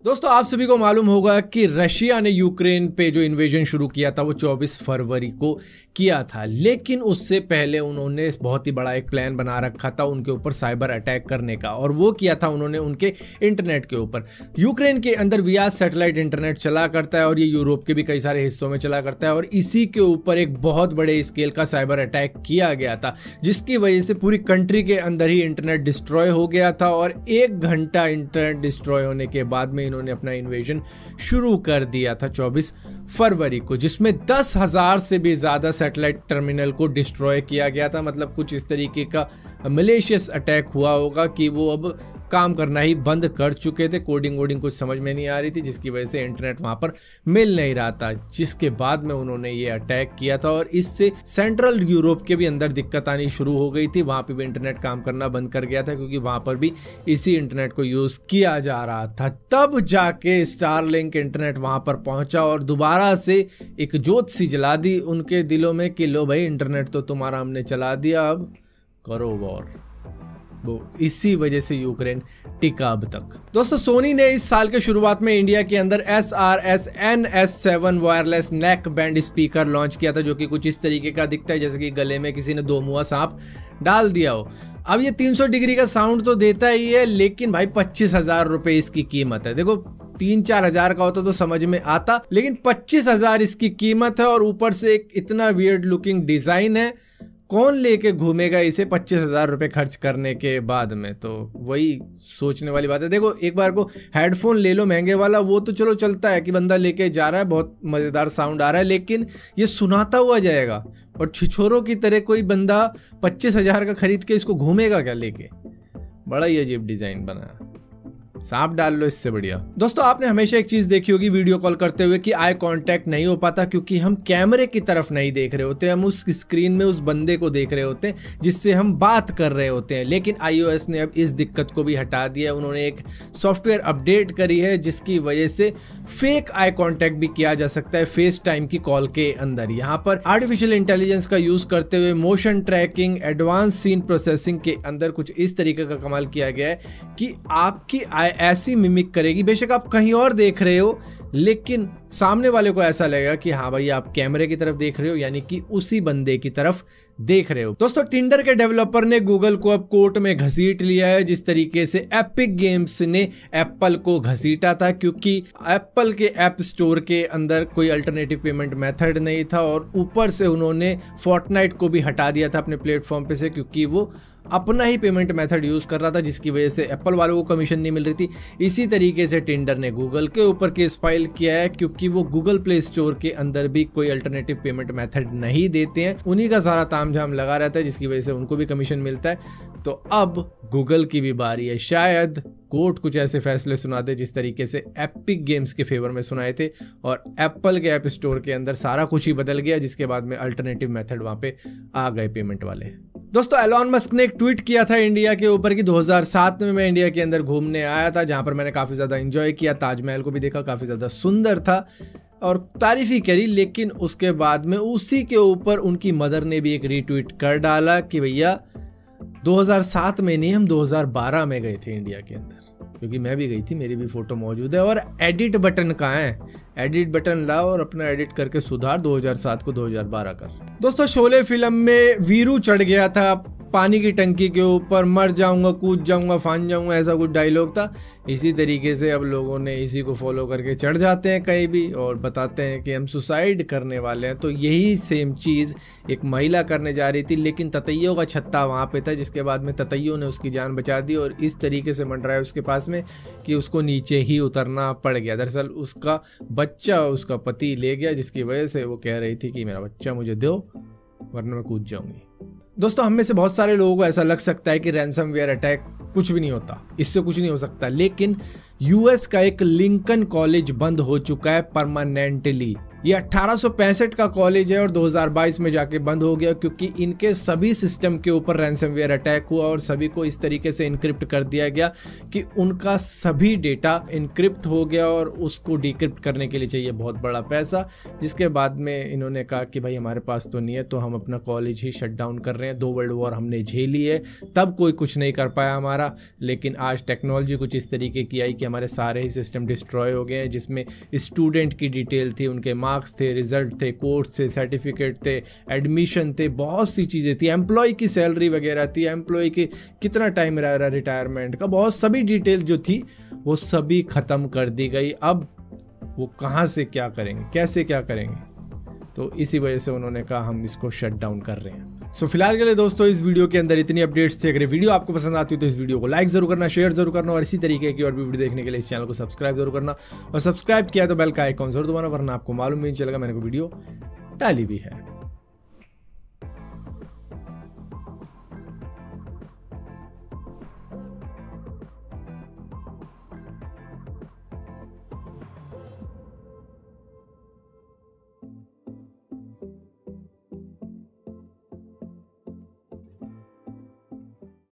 दोस्तों आप सभी को मालूम होगा कि रशिया ने यूक्रेन पे जो इन्वेजन शुरू किया था वो 24 फरवरी को किया था, लेकिन उससे पहले उन्होंने बहुत ही बड़ा एक प्लान बना रखा था उनके ऊपर साइबर अटैक करने का, और वो किया था उन्होंने उनके इंटरनेट के ऊपर। यूक्रेन के अंदर विया सैटेलाइट इंटरनेट चला करता है और ये यूरोप के भी कई सारे हिस्सों में चला करता है, और इसी के ऊपर एक बहुत बड़े स्केल का साइबर अटैक किया गया था, जिसकी वजह से पूरी कंट्री के अंदर ही इंटरनेट डिस्ट्रॉय हो गया था। और 1 घंटा इंटरनेट डिस्ट्रॉय होने के बाद में इन्होंने अपना इन्वेजन शुरू कर दिया था 24 फरवरी को, जिसमें 10,000 से भी ज्यादा सैटेलाइट टर्मिनल को डिस्ट्रॉय किया गया था। मतलब कुछ इस तरीके का मलेशियस अटैक हुआ होगा कि वो अब काम करना ही बंद कर चुके थे, कोडिंग वोडिंग कुछ समझ में नहीं आ रही थी, जिसकी वजह से इंटरनेट वहां पर मिल नहीं रहा था, जिसके बाद में उन्होंने ये अटैक किया था। और इससे सेंट्रल यूरोप के भी अंदर दिक्कत आनी शुरू हो गई थी, वहां पे भी इंटरनेट काम करना बंद कर गया था, क्योंकि वहां पर भी इसी इंटरनेट को यूज किया जा रहा था। तब जाके स्टारलिंक इंटरनेट वहां पर पहुंचा और दोबारा से एक जोत सी जला दी उनके दिलों में कि लो भाई इंटरनेट तो तुम्हारा हमने चला दिया, अब करो वॉर। वो इसी वजह से यूक्रेन टिका अब तक। दोस्तों सोनी ने इस साल के शुरुआत में इंडिया के अंदर SRS NS7 wireless neck band speaker launch किया था, जो कि कुछ इस तरीके का दिखता है जैसे कि गले में किसी ने 2 मुआ सांप डाल दिया हो। अब ये 300 डिग्री का साउंड तो देता ही है, लेकिन भाई 25,000 रुपए इसकी कीमत है। देखो 3-4 हज़ार का होता तो समझ में आता, लेकिन 25,000 इसकी कीमत है, और ऊपर से एक इतना वियर्ड लुकिंग डिजाइन है। कौन लेके घूमेगा इसे 25,000 रुपए खर्च करने के बाद में? तो वही सोचने वाली बात है। देखो एक बार को हेडफोन ले लो महंगे वाला, वो तो चलो चलता है कि बंदा लेके जा रहा है, बहुत मज़ेदार साउंड आ रहा है, लेकिन ये सुनाता हुआ जाएगा और छिछोरों की तरह कोई बंदा 25,000 का खरीद के इसको घूमेगा क्या लेके? बड़ा ही अजीब डिज़ाइन बना, सांप डाल लो इससे बढ़िया। दोस्तों आपने हमेशा एक चीज देखी होगी वीडियो कॉल करते हुए कि आई कांटेक्ट नहीं हो पाता, क्योंकि हम कैमरे की तरफ नहीं देख रहे होते, हम उस स्क्रीन में उस बंदे को देख रहे होते हैं जिससे हम बात कर रहे होते हैं। लेकिन iOS ने अब इस दिक्कत को भी हटा दिया है। उन्होंने एक सॉफ्टवेयर अपडेट करी है जिसकी वजह से फेक आई कांटेक्ट भी किया जा सकता है फेस टाइम की कॉल के अंदर। यहाँ पर आर्टिफिशियल इंटेलिजेंस का यूज करते हुए motion tracking, advance scene processing के अंदर कुछ इस तरीके का कमाल किया गया है कि आपकी ऐसी मिमिक करेगी, बेशक आप कहीं और देख रहे हो, लेकिन सामने वाले को ऐसा लगेगा कि हाँ भाई आप कैमरे की तरफ देख रहे हो, यानी कि उसी बंदे की तरफ देख रहे हो। दोस्तों टिंडर के डेवलपर ने गूगल को अब कोर्ट में घसीट लिया है, जिस तरीके से एपिक गेम्स ने एप्पल को घसीटा था, क्योंकि एप्पल के ऐप स्टोर के अंदर कोई अल्टरनेटिव पेमेंट मेथड नहीं था, और ऊपर से उन्होंने फोर्टनाइट को भी हटा दिया था अपने प्लेटफॉर्म पे से, क्योंकि वो अपना ही पेमेंट मेथड यूज कर रहा था, जिसकी वजह से एप्पल वालों को कमीशन नहीं मिल रही थी। इसी तरीके से टिंडर ने गूगल के ऊपर केस फाइल किया है, क्योंकि वो गूगल प्ले स्टोर के अंदर भी कोई अल्टरनेटिव पेमेंट मेथड नहीं देते हैं, उन्हीं का सारा तामझाम लगा रहता है, जिसकी वजह से उनको भी कमीशन मिलता है। तो अब गूगल की भी बारी है, शायद कोर्ट कुछ ऐसे फैसले सुना दे जिस तरीके से एपिक गेम्स के फेवर में सुनाए थे, और एप्पल के ऐप स्टोर के अंदर सारा कुछ ही बदल गया, जिसके बाद में अल्टरनेटिव मेथड वहां पे आ गए पेमेंट वाले। दोस्तों एलॉन मस्क ने एक ट्वीट किया था इंडिया के ऊपर कि 2007 में मैं इंडिया के अंदर घूमने आया था, जहां पर मैंने काफ़ी ज़्यादा एंजॉय किया, ताजमहल को भी देखा, काफ़ी ज़्यादा सुंदर था और तारीफ ही करी। लेकिन उसके बाद में उसी के ऊपर उनकी मदर ने भी एक रीट्वीट कर डाला कि भैया 2007 में नहीं, हम 2012 में गए थे इंडिया के अंदर, क्योंकि मैं भी गई थी, मेरी भी फोटो मौजूद है। और एडिट बटन कहाँ है? एडिट बटन लाओ और अपना एडिट करके सुधार 2007 को 2012 कर। दोस्तों शोले फिल्म में वीरू चढ़ गया था पानी की टंकी के ऊपर, मर जाऊंगा, कूद जाऊंगा, फान जाऊंगा, ऐसा कुछ डायलॉग था। इसी तरीके से अब लोगों ने इसी को फॉलो करके चढ़ जाते हैं कहीं भी और बताते हैं कि हम सुसाइड करने वाले हैं। तो यही सेम चीज़ एक महिला करने जा रही थी, लेकिन ततैयों का छत्ता वहाँ पे था, जिसके बाद में ततैयों ने उसकी जान बचा दी, और इस तरीके से मंडराया उसके पास में कि उसको नीचे ही उतरना पड़ गया। दरअसल उसका बच्चा उसका पति ले गया, जिसकी वजह से वो कह रही थी कि मेरा बच्चा मुझे दो वरना मैं कूद जाऊंगी। दोस्तों हम में से बहुत सारे लोगों को ऐसा लग सकता है कि रैंसमवेयर अटैक कुछ भी नहीं होता, इससे कुछ नहीं हो सकता, लेकिन यूएस का एक लिंकन कॉलेज बंद हो चुका है परमानेंटली। ये 1865 का कॉलेज है और 2022 में जाके बंद हो गया क्योंकि इनके सभी सिस्टम के ऊपर रैंसमवेयर अटैक हुआ और सभी को इस तरीके से इनक्रिप्ट कर दिया गया कि उनका सभी डेटा इनक्रिप्ट हो गया और उसको डिक्रिप्ट करने के लिए चाहिए बहुत बड़ा पैसा, जिसके बाद में इन्होंने कहा कि भाई हमारे पास तो नहीं है, तो हम अपना कॉलेज ही शट डाउन कर रहे हैं। 2 वर्ल्ड वॉर हमने झेली है, तब कोई कुछ नहीं कर पाया हमारा, लेकिन आज टेक्नोलॉजी कुछ इस तरीके की आई कि हमारे सारे ही सिस्टम डिस्ट्रॉय हो गए हैं, जिसमें स्टूडेंट की डिटेल थी, उनके मार्क्स थे, रिजल्ट थे, कोर्स थे, सर्टिफिकेट थे, एडमिशन थे, बहुत सी चीज़ें थी, एम्प्लॉय की सैलरी वगैरह थी, एम्प्लॉय की कितना टाइम रह रहा रिटायरमेंट का, बहुत सभी डिटेल जो थी वो सभी ख़त्म कर दी गई। अब वो कहाँ से क्या करेंगे, कैसे क्या करेंगे, तो इसी वजह से उन्होंने कहा हम इसको शट डाउन कर रहे हैं। सो फिलहाल के लिए दोस्तों इस वीडियो के अंदर इतनी अपडेट्स थे। अगर ये वीडियो आपको पसंद आती हो तो इस वीडियो को लाइक जरूर करना, शेयर जरूर करना और इसी तरीके की और भी वीडियो देखने के लिए इस चैनल को सब्सक्राइब जरूर करना, और सब्सक्राइब किया तो बेल का आइकॉन जरूर दबाना, वरना आपको मालूम नहीं चलेगा मैंने कोई वीडियो डाली भी है।